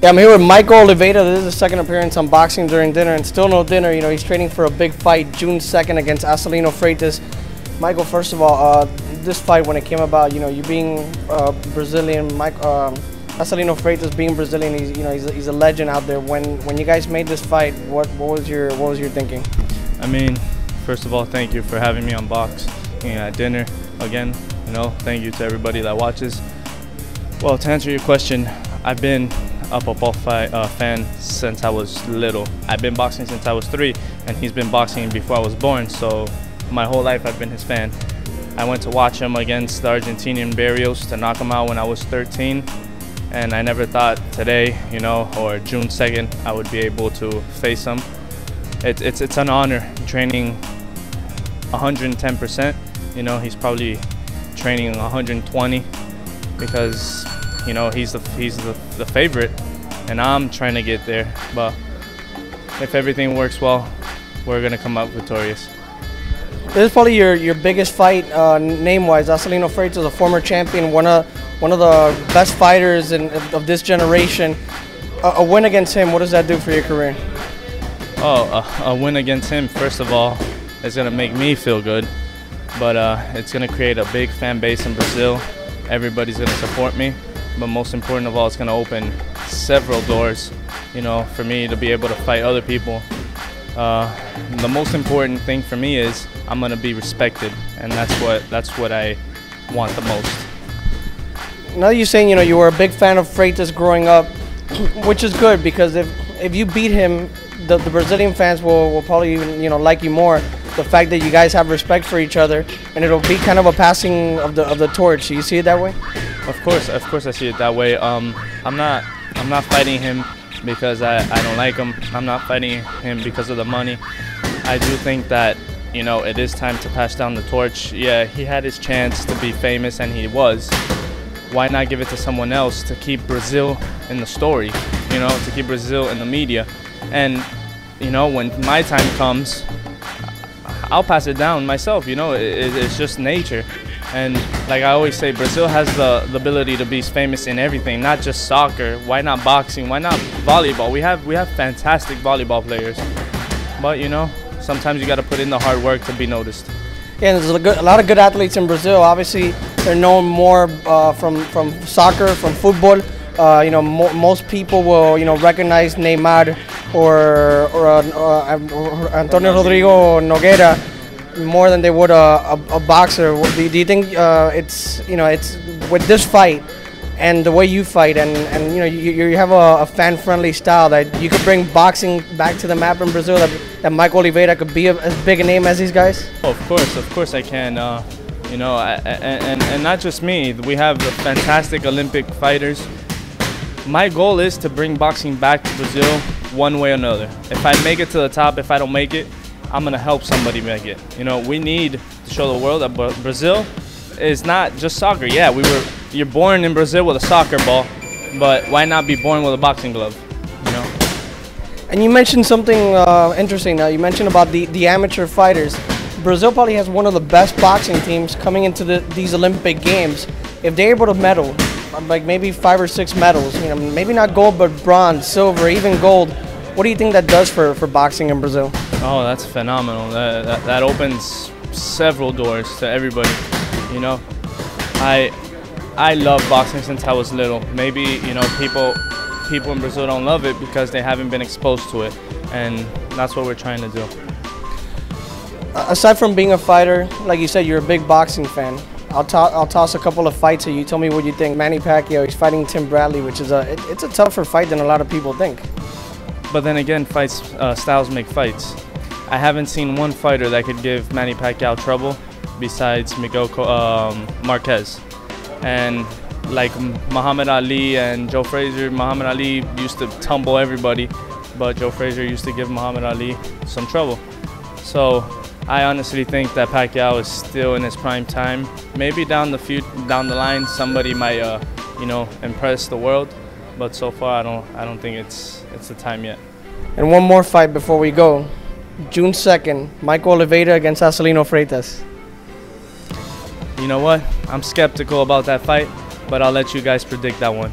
Yeah, I'm here with Michael Oliveira. This is his second appearance on Boxing During Dinner, and still no dinner. You know, he's training for a big fight June 2nd against Acelino Freitas. Michael, first of all, this fight, when it came about, you know, you being Brazilian, Acelino Freitas being Brazilian, he's a legend out there. When you guys made this fight, what was your thinking? I mean, first of all, thank you for having me on Boxing at dinner again. You know, thank you to everybody that watches. Well, to answer your question, I've been a football fan since I was little. I've been boxing since I was 3, and he's been boxing before I was born, so my whole life I've been his fan. I went to watch him against the Argentinian Barrios to knock him out when I was 13, and I never thought today, you know, or June 2nd, I would be able to face him. It's an honor training 110%. You know, he's probably training 120 because, you know, he's the favorite, and I'm trying to get there. But if everything works well, we're gonna come out victorious. This is probably your biggest fight name-wise. Acelino Freitas, a former champion, one of the best fighters of this generation. A win against him, what does that do for your career? Oh, a win against him, first of all, is gonna make me feel good. But it's gonna create a big fan base in Brazil. Everybody's gonna support me. But most important of all, it's gonna open several doors, you know, for me to be able to fight other people. The most important thing for me is I'm gonna be respected, and that's what I want the most. Now you're saying, you know, you were a big fan of Freitas growing up, which is good, because if you beat him, the Brazilian fans will probably, you know, like you more. The fact that you guys have respect for each other, and it'll be kind of a passing of the torch. Do you see it that way? Of course I see it that way. I'm not fighting him because I don't like him. I'm not fighting him because of the money. I do think that, you know, it is time to pass down the torch. Yeah, he had his chance to be famous, and he was. Why not give it to someone else to keep Brazil in the story, you know, to keep Brazil in the media? And, you know, when my time comes, I'll pass it down myself, you know. It's just nature. And like I always say, Brazil has the ability to be famous in everything, not just soccer. Why not boxing? Why not volleyball? We have fantastic volleyball players. But, you know, sometimes you got to put in the hard work to be noticed. Yeah, there's a lot of good athletes in Brazil. Obviously, they're known more from soccer, from football. You know, most people will, you know, recognize Neymar or Antonio Rodrigo Nogueira more than they would a boxer. Do you think it's with this fight and the way you fight, and you know, you have a fan-friendly style, that you could bring boxing back to the map in Brazil, that Michael Oliveira could be as big a name as these guys? Oh, of course I can. You know, and not just me. We have fantastic Olympic fighters. My goal is to bring boxing back to Brazil one way or another. If I make it to the top, if I don't make it, I'm gonna help somebody make it. You know, we need to show the world that Brazil is not just soccer. Yeah, you're born in Brazil with a soccer ball, but why not be born with a boxing glove, you know? And you mentioned something interesting now. You mentioned about the amateur fighters. Brazil probably has one of the best boxing teams coming into these Olympic Games. If they're able to medal, like maybe 5 or 6 medals, you know, maybe not gold, but bronze, silver, even gold, what do you think that does for boxing in Brazil? Oh, that's phenomenal. That opens several doors to everybody, you know. I love boxing since I was little. Maybe, you know, people in Brazil don't love it because they haven't been exposed to it, and that's what we're trying to do. Aside from being a fighter, like you said, you're a big boxing fan. I'll toss a couple of fights at you. Tell me what you think. Manny Pacquiao, he's fighting Tim Bradley, which is it's a tougher fight than a lot of people think. But then again, styles make fights. I haven't seen one fighter that could give Manny Pacquiao trouble besides Miguel Marquez. And like Muhammad Ali and Joe Frazier, Muhammad Ali used to tumble everybody, but Joe Frazier used to give Muhammad Ali some trouble. So I honestly think that Pacquiao is still in his prime time. Maybe down the line, somebody might, you know, impress the world. But so far, I don't think it's the time yet. And one more fight before we go. June 2nd, Michael Oliveira against Acelino Freitas. You know what? I'm skeptical about that fight, but I'll let you guys predict that one.